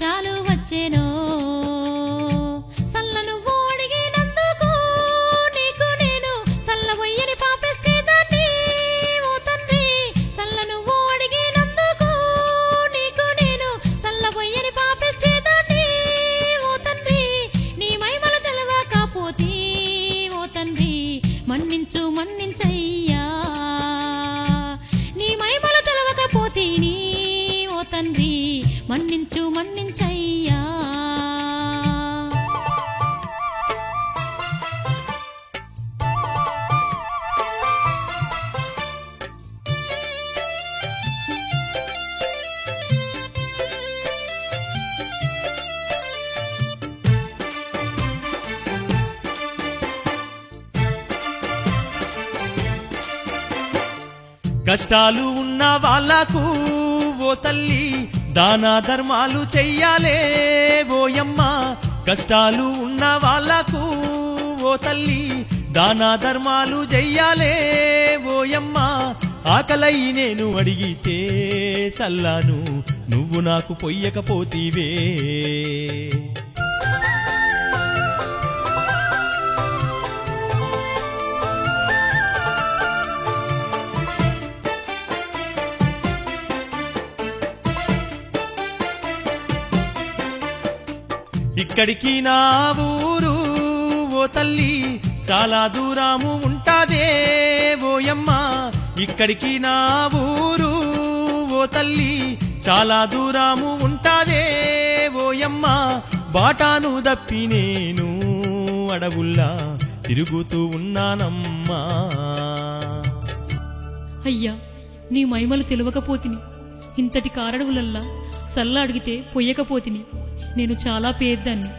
కష్టాలు వచ్చేనో సల్ల నువ్వు అడిగినందుకు నీకు నేను సల్లబోయని పాపిస్తే దాన్ని ఓ తండ్రి సల్ల నువ్వు అడిగినందుకు నీకు నేను సల్లబోయని పాపిస్తే దాన్ని ఓ తండ్రి నీ మహిమలు తెలవకపోతే ఓ తండ్రి మన్నించు మన్నించయ్యా నీ మహిమలు తెలవకపోతే నీ ఓ తండ్రి మన్నించు మన్నించయ్యా కష్టాలు ఉన్న వాళ్ళకు ఓ తల్లి దాన ధర్మాలు చెయ్యాలే ఓయమ్మ కష్టాలు ఉన్న వాళ్ళకు ఓ తల్లి దాన ధర్మాలు చెయ్యాలే ఓయమ్మ ఆకలై నేను అడిగితే సల్లాను నువ్వు నాకు పొయ్యకపోతీవే ఇక్కడికి నా ఊరు ఓ తల్లి చాలా దూరము ఉంటాదే ఓయమ్మ ఇక్కడికి నా ఊరు ఓ తల్లి చాలా దూరము ఉంటాదే ఓయమ్మ బాటాను దప్పి నేను అడవుల్లా తిరుగుతూ ఉన్నానమ్మా అయ్యా నీ మహిమలు తెలియకపోతిని ఇంతటి కారడవులల్లా సల్ల అడిగితే పొయ్యకపోతిని నేను చాలా పేద్దాన్ని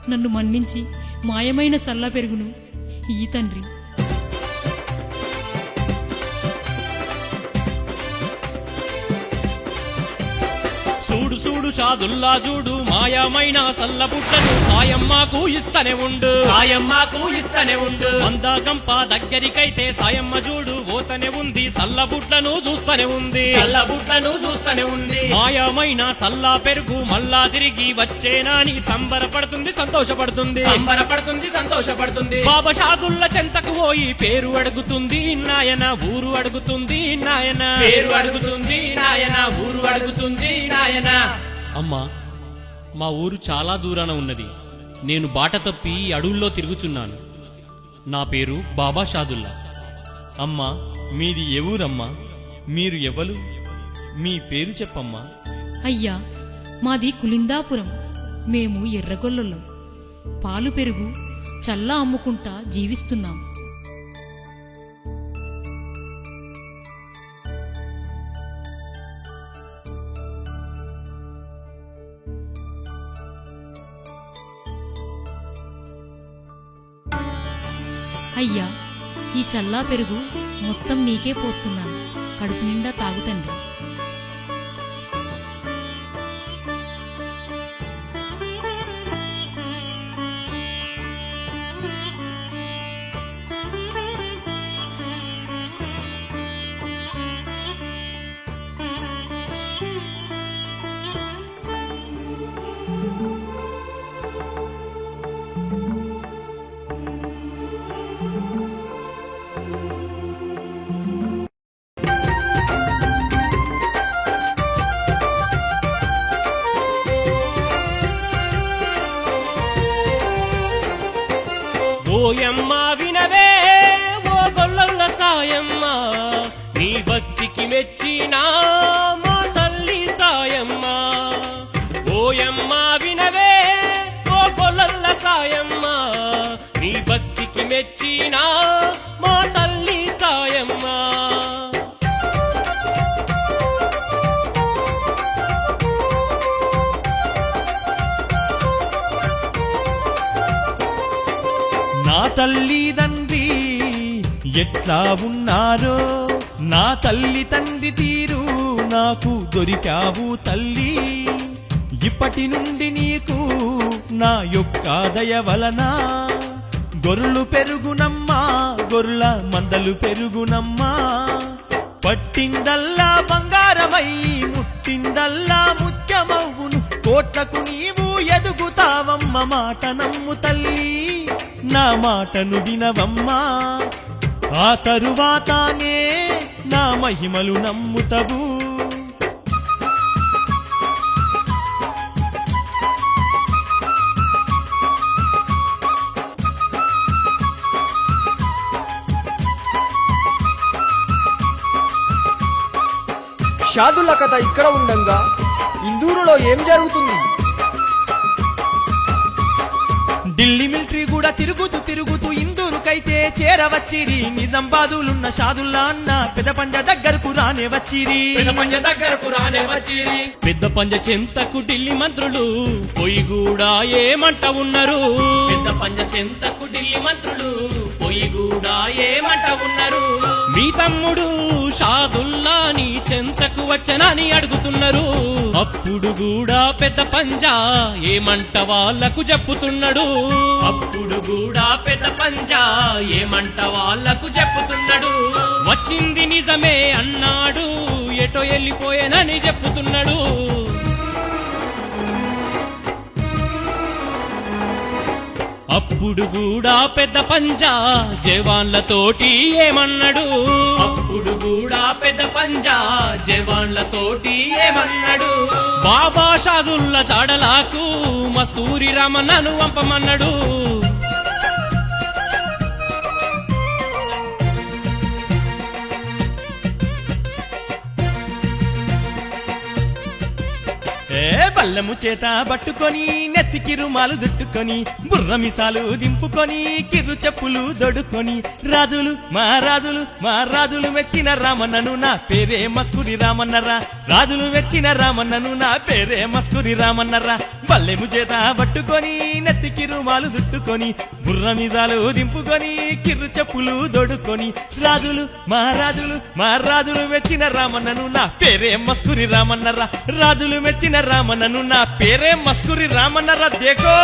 నన్ను మన్నించి మాయమైన సల్ల పెరుగును ఈ తండ్రి చూడు చూడు షాదుల్లా చూడు మాయమైన సల్ల పుట్టను సాయమ్మకు ఇస్తనే ఉండు మందాగంప దగ్గరికైతే సాయమ్మ చూడు పోతనే ఉంది సల్ల బుట్లను చూస్తనే ఉంది మాయమైన సల్లా పెరుగు మళ్ళా తిరిగి వచ్చేనాని సంబరపడుతుంది సంతోషపడుతుంది బాబా షాదుల్ల చెంతకు పోయి పేరు అడుగుతుంది నాయన ఊరు అడుగుతుంది నాయన అమ్మా మా ఊరు చాలా దూరాన ఉన్నది నేను బాట తప్పి అడవుల్లో తిరుగుచున్నాను నా పేరు బాబా షాదుల్లా అమ్మా మీది ఏ ఊరమ్మా మీరు ఎవరు మీ పేరు చెప్పమ్మా అయ్యా మాది కులిందాపురం మేము ఎర్రగొల్లలం పాలు పెరుగు చల్లా అమ్ముకుంటా జీవిస్తున్నాం అయ్యా ఈ చల్లా పెరుగు మొత్తం నీకే పోస్తున్నాను కడుపు నిండా తాగుతండి ఓయమ్మ వినవే ఓ గొల్లల సాయమ్మ నీ భక్తికి మెచ్చినా మా తల్లి సాయమ్మ ఓయమ్మ వినవే ఓ గొల్లల సాయమ్మ నీ భక్తికి మెచ్చినా మా తల్లి సాయమ్మ నా తల్లి తండ్రి ఎట్లా ఉన్నారో నా తల్లి తండ్రి తీరు నాకు దొరికావు తల్లి ఇప్పటి నుండి నీకు నా యొక్క దయ వలన గొర్రెలు పెరుగునమ్మా గొర్రెల మందలు పెరుగునమ్మా పట్టిందల్లా బంగారమై ముట్టిందల్లా ముత్యమవును కోట్లకు నీవు ఎదుగుతావమ్మ మాట నమ్ము తల్లి నా మాటను వినవమ్మా ఆ తరువాతనే నా మహిమలు నమ్ముతవు షాదుల కథ ఇక్కడ ఉండంగా ఇందూరులో ఏం జరుగుతుంది? ఢిల్లీ మిలిటరీ కూడా తిరుగుతూ ఇందూరుకైతే చేరవచ్చిరి నిజామాబాదులున్న షాదుల్లా అన్న పెద్ద పంజ దగ్గరకు రానే వచ్చిరి పెద్ద పంజ చెంతకు ఢిల్లీ మంత్రులు పోయి కూడా ఏమంట ఉన్నారు పెద్ద పంజ చెంతకు ఢిల్లీ మంత్రులు పోయి కూడా ఏమంట ఉన్నారు మీ తమ్ముడు షాదుల్లా నీ చెంతకు వచ్చనని అడుగుతున్నారు అప్పుడు కూడా పెద్ద పంజా ఏమంట వాళ్ళకు చెప్పుతున్నాడు అప్పుడు కూడా పెద్ద పంజా ఏమంట వాళ్ళకు చెప్పుతున్నాడు వచ్చింది నిజమే అన్నాడు ఎటో వెళ్ళిపోయానని చెప్పుతున్నాడు అప్పుడు కూడా పెద్ద పంజా జవాన్లతోటి ఏమన్నాడు అప్పుడు కూడా పెద్ద పంజా జవాన్లతోటి ఏమన్నాడు బాబా షాదుల్లా చాడలాకు మస్తూరి రామన్నను పంపమన్నాడు బల్లము చేత పట్టుకొని నెత్తికి రుమాలు దుట్టుకొని బుర్ర మిసాలు దింపుకొని కిర్రు చెప్పులు దొడుకొని రాజులు రాజులు మెచ్చిన రామన్నను నా పేరే మస్కురి రామన్నరా రాజులు మెచ్చిన రామన్నను నా పేరే మస్కురి రామన్నరా బల్లెము చేత పట్టుకొని నెత్తికి రుమాలు దుట్టుకొని బుర్ర మిసాలు దింపుకొని కిర్రు చెప్పులు దొడుకొని రాజులు రాజులు మెచ్చిన రామన్నను నా పేరే మస్కురి రామన్నరా రాజులు మెచ్చిన రామన్నను నా పేరే మస్కురి రామన్నరా దేకో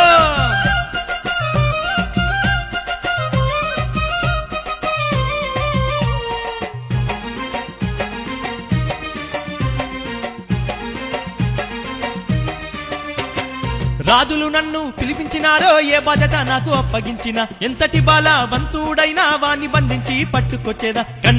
రాజులు నన్ను పిలిపించినారో ఏ బాధ్యత నాకు అప్పగించిన ఎంతటి బలవంతుడైనా వాణ్ణి బంధించి పట్టుకొచ్చేదా